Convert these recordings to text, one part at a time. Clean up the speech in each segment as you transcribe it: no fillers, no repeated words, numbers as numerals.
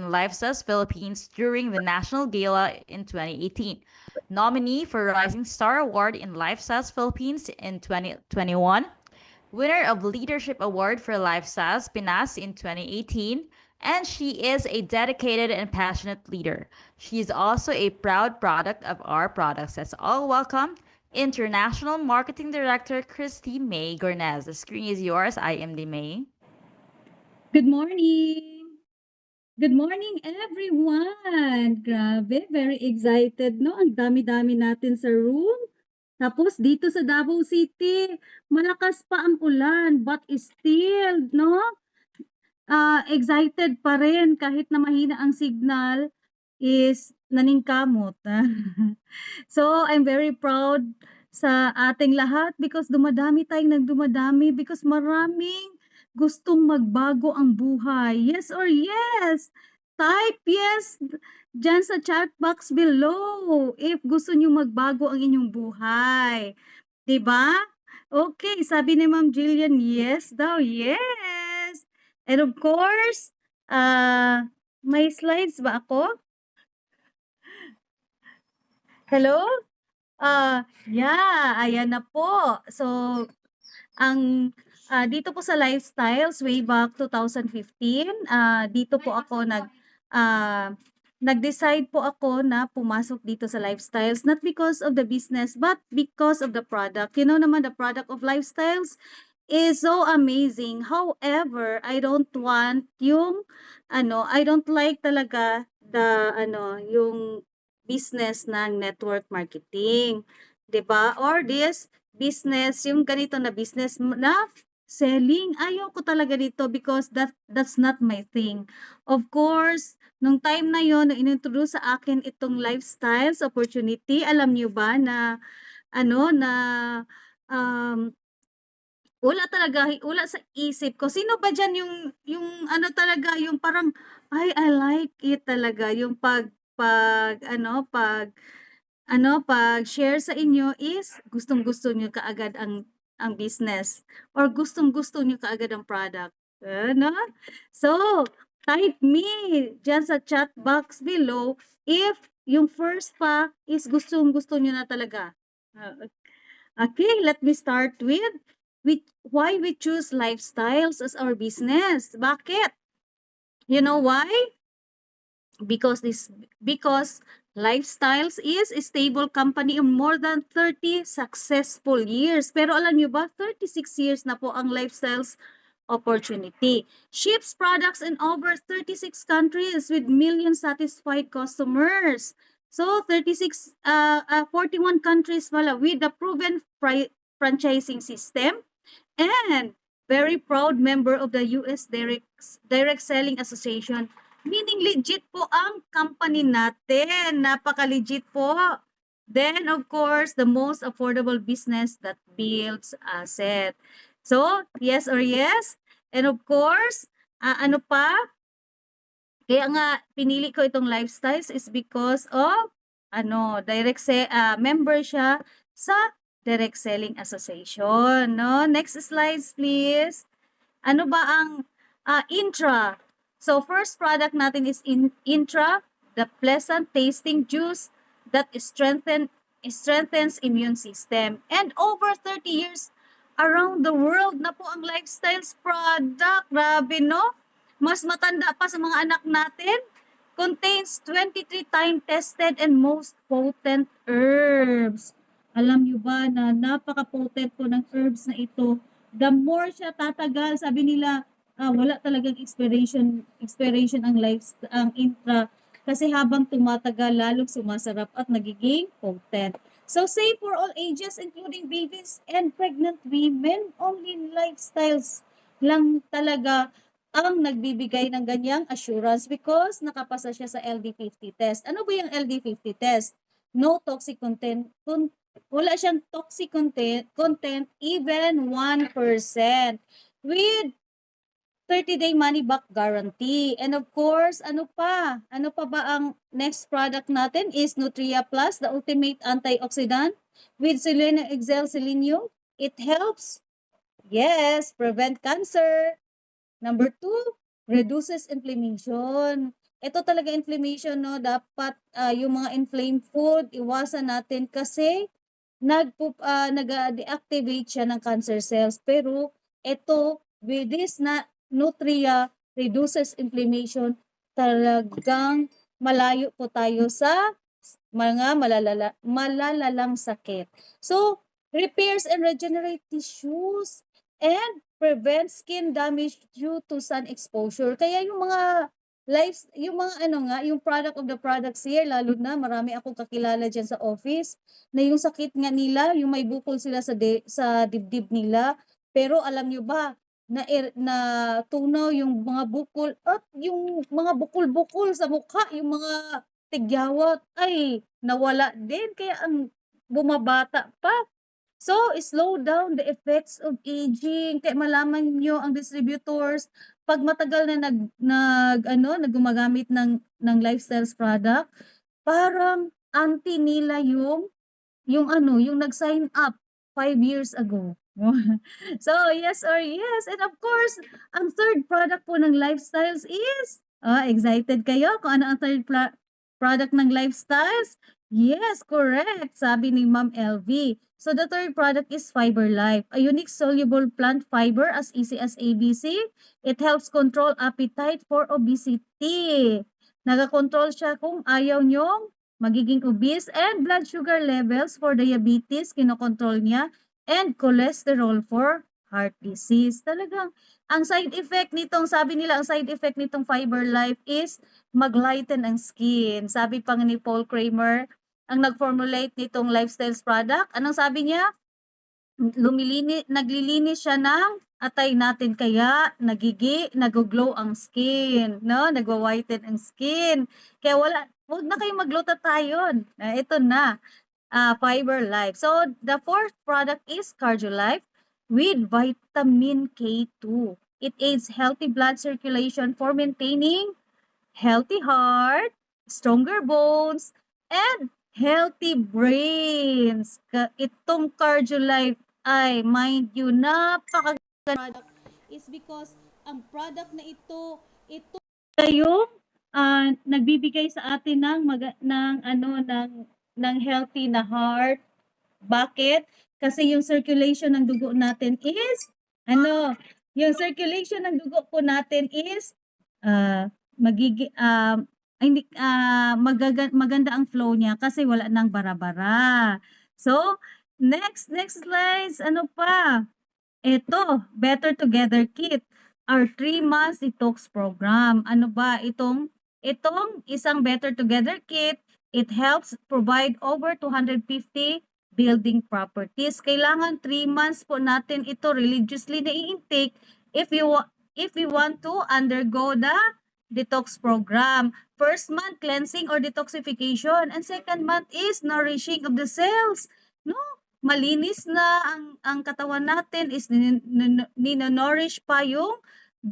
in LifeSas Philippines during the National Gala in 2018. Nominee for Rising Star Award in LifeSas Philippines in 2021. Winner of Leadership Award for LifeSas Pinas in 2018. And she is a dedicated and passionate leader. She is also a proud product of our products. Let's all welcome International Marketing Director Christy May Gornez. The screen is yours. I am the May. Good morning! Good morning, everyone! Grabe, very excited, no? Ang dami-dami natin sa room. Tapos dito sa Davao City, malakas pa ang ulan, but still, no? Excited pa rin kahit na mahina ang signal is naningkamot. So, I'm very proud sa ating lahat because dumadami tayong nagdumadami because maraming gustong magbago ang buhay. Yes or yes? Type yes dyan sa chat box below if gusto nyo magbago ang inyong buhay. 'Di ba? Okay, sabi ni Ma'am Jillian, yes daw, yes. And of course, may slides ba ako? Hello? Yeah, ayan na po. So, ang dito po sa Lifestyles way back 2015, dito po ako nag-decide po ako na pumasok dito sa Lifestyles not because of the business but because of the product. You know naman the product of Lifestyles is so amazing. However, I don't want yung I don't like talaga yung business ng network marketing, 'di ba? Or this business, yung ganito na business na selling, ayoko talaga dito because that's not my thing. Of course, nung time na yon na inintroduce sa akin itong lifestyles opportunity, alam niyo ba na na um, wala sa isip ko. Sino ba diyan yung talaga, yung parang, "Ay, I like it talaga." Yung pag-share sa inyo is gustong-gusto niyo kaagad ang business or gustong-gusto niyo kaagad ang product, ano? So, type me diyan sa chat box below if yung first pa is gustong-gusto niyo na talaga. Okay, let me start with why we choose lifestyles as our business. Bakit? You know why? Because Lifestyles is a stable company of more than 30 successful years. Pero alam niyo ba, 36 years na po ang Lifestyles opportunity. Ships products in over 36 countries with millions satisfied customers. So 41 countries wala with a proven franchising system and very proud member of the US Direct Selling Association. Meaning legit po ang company natin. Napaka-legit po. Then, of course, the most affordable business that builds asset. So, yes or yes? And of course, ano pa? Kaya nga, pinili ko itong lifestyles is because of, member siya sa Direct Selling Association. No? Next slides, please. Ano ba ang Intra? So first product natin is Intra, the pleasant tasting juice that strengthens immune system. And over 30 years around the world na po ang lifestyles product. Grabe, no? Mas matanda pa sa mga anak natin. Contains 23 time tested and most potent herbs. Alam niyo ba na napaka-potent po ng herbs na ito? The more siya tatagal, sabi nila, wala talagang expiration ang Intra kasi habang tumatagal lalong sumasarap at nagiging potent. So safe for all ages including babies and pregnant women. Only lifestyles lang talaga ang nagbibigay ng ganyang assurance because nakapasa siya sa LD50 test. Ano ba yung LD50 test? No toxic content, wala siyang toxic content even 1% with 30-day money back guarantee. And of course, ano pa? Ano pa ba ang next product natin is Nutria Plus, the ultimate antioxidant with Selenium Excel Selenium. It helps, yes, prevent cancer. Number 2, reduces inflammation. ito talaga inflammation, no? Dapat yung mga inflamed food, iwasan natin kasi nag-deactivate siya ng cancer cells. Pero ito, with this na Nutria reduces inflammation, talagang malayo po tayo sa mga malalalang sakit. So, repairs and regenerate tissues and prevent skin damage due to sun exposure. Kaya yung mga yung mga yung product of the products here, lalo na marami akong kakilala dyan sa office, na yung sakit nga nila, yung may bukol sila sa dibdib nila, pero alam nyo ba, na tunaw yung mga bukol at yung mga bukol-bukol sa mukha, yung mga tigyawat ay nawala din kaya ang bumabata pa. So, slow down the effects of aging. Kaya malaman niyo ang distributors pag matagal na gumagamit ng lifestyles product, parang anti nila yung nag-sign up 5 years ago. So, yes or yes. And of course, ang third product po ng lifestyles is, excited kayo kung ano ang third product ng lifestyles? Yes, correct. Sabi ni Ma'am LV. So, the third product is Fiber Life, a unique soluble plant fiber as easy as ABC. It helps control appetite for obesity. Nagakontrol siya kung ayaw nyong magiging obese, and blood sugar levels for diabetes, kinokontrol niya, and cholesterol for heart disease. Talagang, ang side effect nitong, sabi nila, ang side effect nitong Fiber Life is mag-lighten ang skin. Sabi pa ni Paul Kramer, ang nag-formulate nitong lifestyles product, anong sabi niya? Naglilinis siya ng atay natin kaya nag-glow ang skin, no? Nagwa-whiten ang skin. Kaya wag na kayong mag-glutathione. Ito na, Fiber Life. So, the fourth product is Cardiolife with vitamin K2. It aids healthy blood circulation for maintaining healthy heart, stronger bones, and healthy brains. Itong Cardiolife ay, mind you, napakaganda product is because ang product na ito yung nagbibigay sa atin ng healthy na heart. Bakit? Kasi yung circulation ng dugo natin is yung circulation ng dugo po natin is maganda ang flow niya kasi wala nang bara-bara. So, next slides, ano pa? Ito, Better Together Kit, our 3 months detox program. Ano ba itong isang Better Together Kit? It helps provide over 250 building properties. Kailangan 3 months po natin ito religiously na i-intake if you want to undergo the detox program. First month, cleansing or detoxification. And second month is nourishing of the cells. No? Malinis na ang katawan natin is nino-nourish pa yung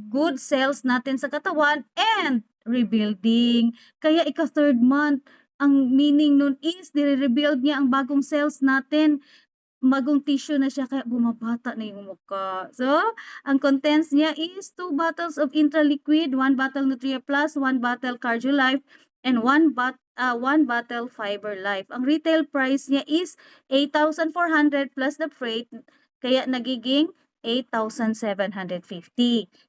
good cells natin sa katawan and rebuilding. Kaya third month, ang meaning nun is nire-rebuild niya ang bagong cells natin. Bagong tissue na siya kaya bumabata na yung mukha. So, ang contents niya is 2 bottles of Intraliquid, 1 bottle Nutria Plus, 1 bottle Cardiolife, and 1 bottle Fiber Life. Ang retail price niya is 8,400 plus the freight, kaya nagiging 8,750.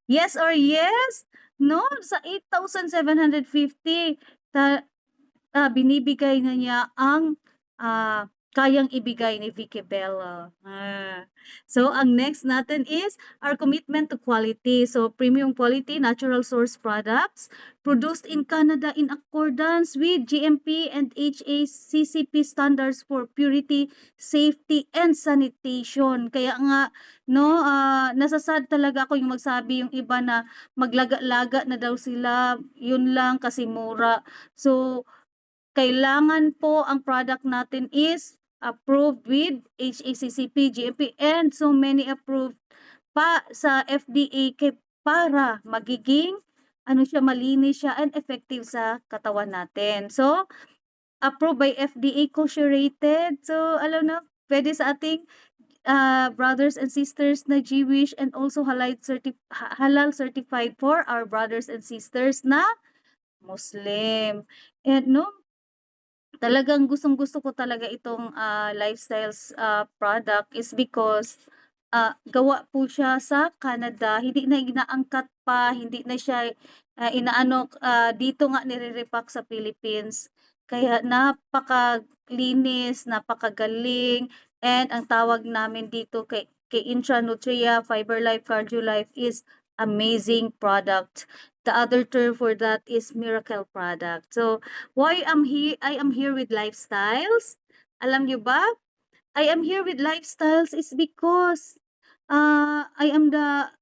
Yes or yes? No, sa 8,750, binibigay na niya ang kayang ibigay ni Vicky Bella. So, ang next natin is our commitment to quality. So, premium quality, natural source products produced in Canada in accordance with GMP and HACCP standards for purity, safety, and sanitation. Kaya nga, no, nasasad talaga ako yung magsabi yung iba na maglaga-laga na daw sila, yun lang kasi mura. So, kailangan po ang product natin is approved with HACCP, GMP, and so many approved pa sa FDA para magiging malinis siya and effective sa katawan natin. So, approved by FDA, kosher-rated. So, alam na, pwede sa ating brothers and sisters na Jewish and also halal certified for our brothers and sisters na Muslim. And no, talagang gustong-gusto ko talaga itong, lifestyles, product is because, gawa po siya sa Canada, hindi na inaangkat pa, hindi na siya, inaano, dito nga nire-repack sa Philippines. Kaya napakalinis, napakagaling, and ang tawag namin dito kay Intra Nutria, Fiberlife, Cardiolife is amazing product. The other term for that is miracle product. So, I am here with lifestyles. Alam niyo ba? I am here with lifestyles is because I am the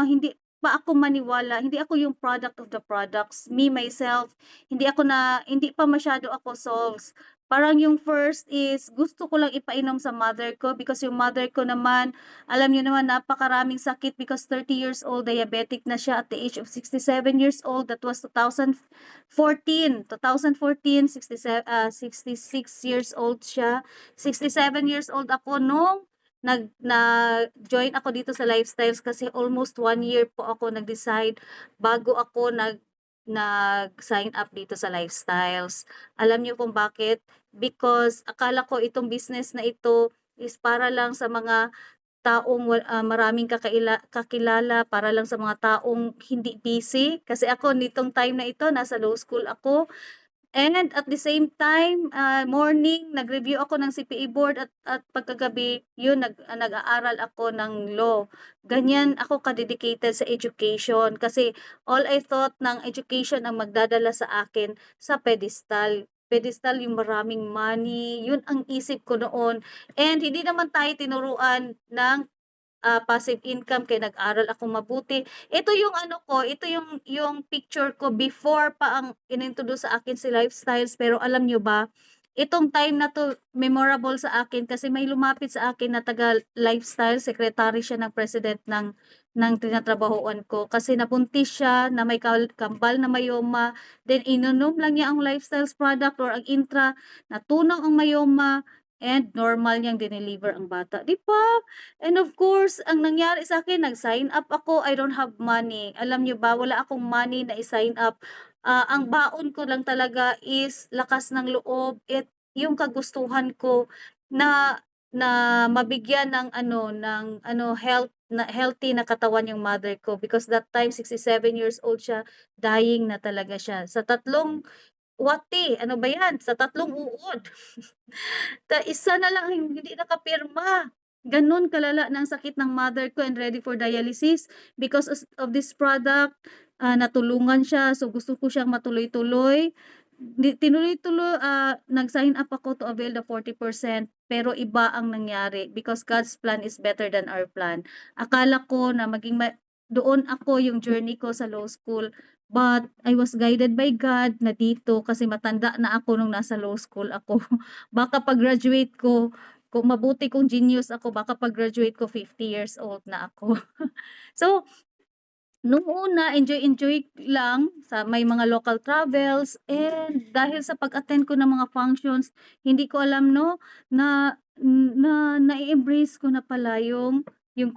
hindi pa ako maniwala, hindi ako yung product of the products. Me, myself, hindi pa masyado ako solves. Parang yung first is gusto ko lang ipainom sa mother ko because yung mother ko naman, alam niyo naman napakaraming sakit because 30 years old, diabetic na siya at the age of 67 years old. That was 2014. 2014, 66 years old siya. 67 years old ako nung nag-join ako dito sa lifestyles kasi almost 1 year po ako nag-decide bago ako nag-sign up dito sa lifestyles. Alam niyo kung bakit? Because akala ko itong business na ito is para lang sa mga taong maraming kakilala, para lang sa mga taong hindi busy. Kasi ako nitong time na ito, nasa law school ako. And at the same time, morning nag-review ako ng CPA board at pagkagabi yun nag-aaral ako ng law. Ganyan ako ka-dedicated sa education kasi all I thought ng education ang magdadala sa akin sa pedestal. Pedestal yung maraming money, yun ang isip ko noon. And hindi naman tayo tinuruan ng passive income kaya nag-aral akong mabuti. Ito yung ano ko, ito yung picture ko before pa ang inintroduce sa akin si lifestyles. Pero alam nyo ba, itong time na 'to memorable sa akin kasi may lumapit sa akin na taga lifestyle, secretary siya ng president ng tinatrabahuan ko. Kasi nabuntis siya na may kambal na mayoma, then ininom lang niya ang lifestyles product or ang Intra, natunaw ang mayoma, and normal niyang dineliver ang bata, 'di ba? And of course, ang nangyari sa akin nag-sign up ako, I don't have money. Alam niyo ba, wala akong money na i-sign up. Ang baon ko lang talaga is lakas ng loob at yung kagustuhan ko na na mabigyan ng healthy na katawan yung mother ko because that time 67 years old siya, dying na talaga siya. Sa tatlong wati, ano ba 'yan, sa tatlong uod. Isa na lang ang hindi nakapirma. Gano'n kalala na ang sakit ng mother ko and ready for dialysis because of this product, natulungan siya. So, gusto ko siyang matuloy-tuloy. Tinuloy-tuloy, nag-sign up ako to avail the 40% pero iba ang nangyari because God's plan is better than our plan. Akala ko na doon ako yung journey ko sa law school, but I was guided by God na dito kasi matanda na ako nung nasa law school ako. Baka pag-graduate ko, kung mabuti kung genius ako, baka pag-graduate ko 50 years old na ako. So, nung una, enjoy lang sa may mga local travels and dahil sa pag-attend ko ng mga functions, hindi ko alam 'no, na-e-embrace ko na pala yung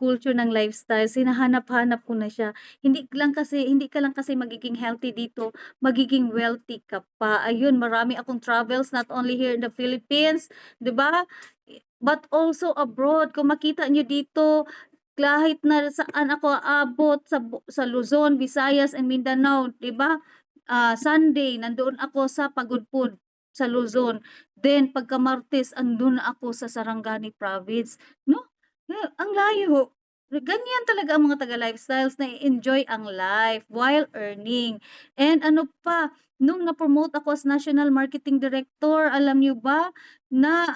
culture ng lifestyle, hinahanap-hanap ko na siya. Hindi ka lang kasi magiging healthy dito, magiging wealthy ka pa. Ayun, marami akong travels not only here in the Philippines, 'di ba? But also abroad. Kung makita niyo dito, kahit na saan ako aabot sa Luzon, Visayas, and Mindanao, 'di ba? Sunday nandoon ako sa Pagudpud sa Luzon. Then pagka Martes andun na ako sa Sarangani province, 'no? Ang layo. Ganyan talaga ang mga taga-lifestyles na enjoy ang life while earning. And ano pa, nung na-promote ako as National Marketing Director, alam niyo ba na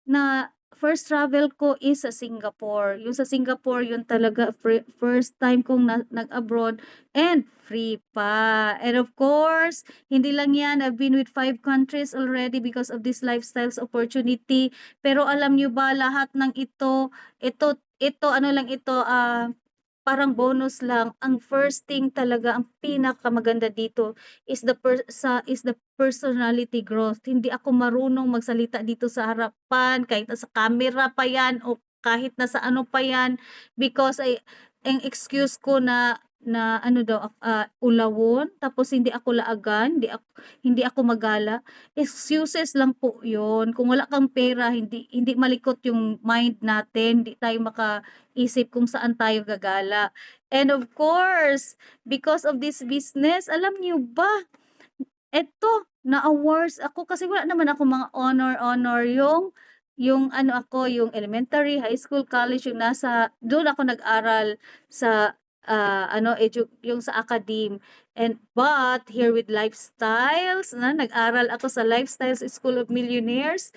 na first travel ko is sa Singapore. Yung sa Singapore, yun talaga first time kong nag-abroad and free pa. And of course, hindi lang yan, I've been with 5 countries already because of this lifestyles opportunity. Pero alam nyo ba, lahat ng ito ano lang ito, parang bonus lang. Ang first thing talaga, ang pinakamaganda dito is the personality growth. Hindi ako marunong magsalita dito sa harapan, kahit nasa camera pa yan o kahit nasa ano pa yan, because ang excuse ko na na ano daw, ulawon, tapos hindi ako laagan, hindi ako magala. Excuses lang po 'yun. Kung wala kang pera, hindi malikot yung mind natin, hindi tayo makaisip kung saan tayo gagala. And of course, because of this business, alam niyo ba, eto, na-awards ako kasi wala naman ako mga honor yung ano ako, yung elementary, high school, college, yung doon ako nag-aral sa ano, yung sa academe. But here with Lifestyles, nag-aral ako sa Lifestyles School of Millionaires.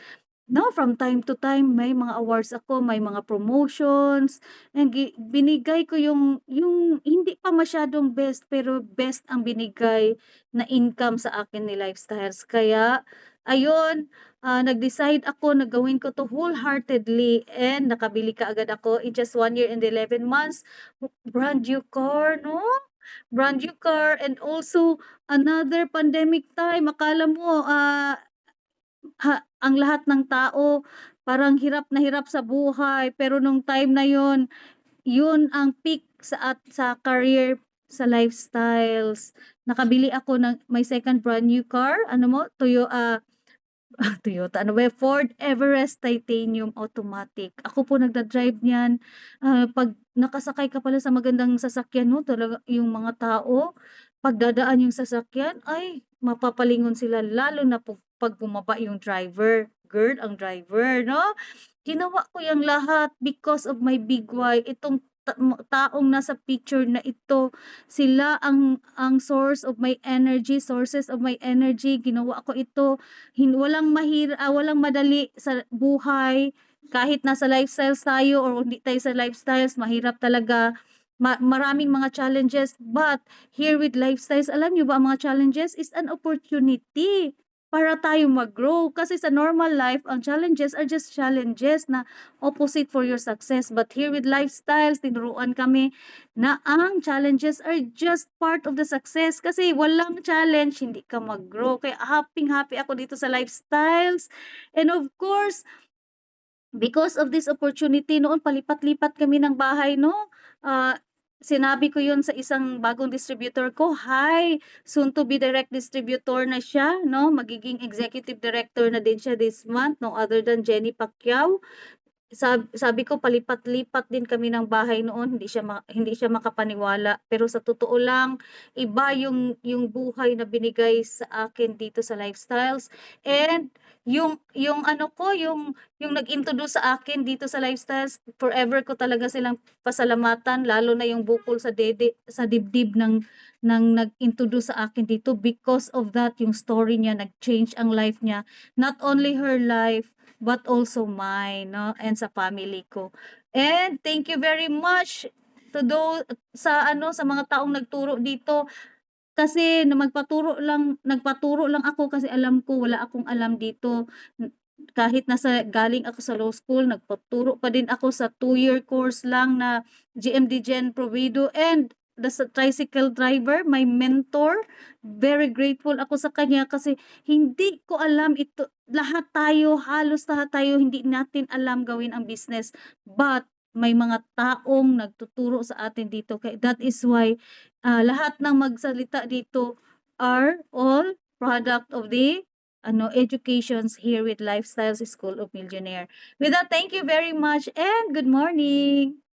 No, from time to time may mga awards ako, may mga promotions, and binigay ko yung hindi pa masyadong best, pero best ang binigay na income sa akin ni Lifestyles. Kaya ayun, nag-decide ako na gawin ko 'to wholeheartedly, and nakabili kaagad ako in just 1 year and 11 months, brand new car 'no? Brand new car, and also another pandemic time. Akala mo, ang lahat ng tao parang hirap na hirap sa buhay, pero nung time na yun ang peak sa career sa Lifestyles. Nakabili ako ng my second brand new car, ano mo, Toyota, ano ba yun, Ford Everest Titanium Automatic. Ako po nagda-drive niyan. 'Pag nakasakay ka pala sa magandang sasakyan 'no, talaga yung mga tao, 'pag dadaan yung sasakyan, ay mapapalingon sila, lalo na 'pag bumaba yung driver, girl ang driver 'no. Ginawa ko yang lahat because of my big why. Itong taong nasa picture na ito, sila ang sources of my energy. Ginawa ko ito, walang madali sa buhay. Kahit nasa lifestyles tayo or hindi tayo sa lifestyles, mahirap talaga. Maraming mga challenges, but here with Lifestyles, alam niyo ba ang mga challenges is an opportunity para tayo mag-grow. Kasi sa normal life, ang challenges are just challenges na opposite for your success. But here with Lifestyles, tinuruan kami na ang challenges are just part of the success. Kasi walang challenge, hindi ka mag-grow. Kaya happy ako dito sa Lifestyles. And of course, because of this opportunity, noon palipat-lipat kami ng bahay 'no, sinabi ko 'yun sa isang bagong distributor ko, hi, soon to be direct distributor na siya 'no, magiging executive director na din siya this month, no other than Jenny Pacquiao. Sabi ko palipat-lipat din kami ng bahay noon, hindi siya makapaniwala. Pero sa totoo lang, iba yung buhay na binigay sa akin dito sa Lifestyles, and yung ano ko, yung nag-introduce sa akin dito sa Lifestyles, forever ko talaga silang pasalamatan, lalo na yung bukol sa dibdib ng nag-introduce sa akin dito. Because of that, yung story niya, nag-change ang life niya. Not only her life, but also mine, no, and sa family ko. And thank you very much to those sa mga taong nagturo dito, kasi na nagpaturo lang ako kasi alam ko wala akong alam dito. Kahit galing ako sa law school, nagpaturo pa din ako sa 2-year course lang na GMD Gen Provido, and the tricycle driver, my mentor, very grateful ako sa kanya kasi hindi ko alam ito. Halos lahat tayo, hindi natin alam gawin ang business. But may mga taong nagtuturo sa atin dito. That is why lahat ng magsalita dito are all product of the educations here with Lifestyles School of Millionaire. With that, thank you very much and good morning.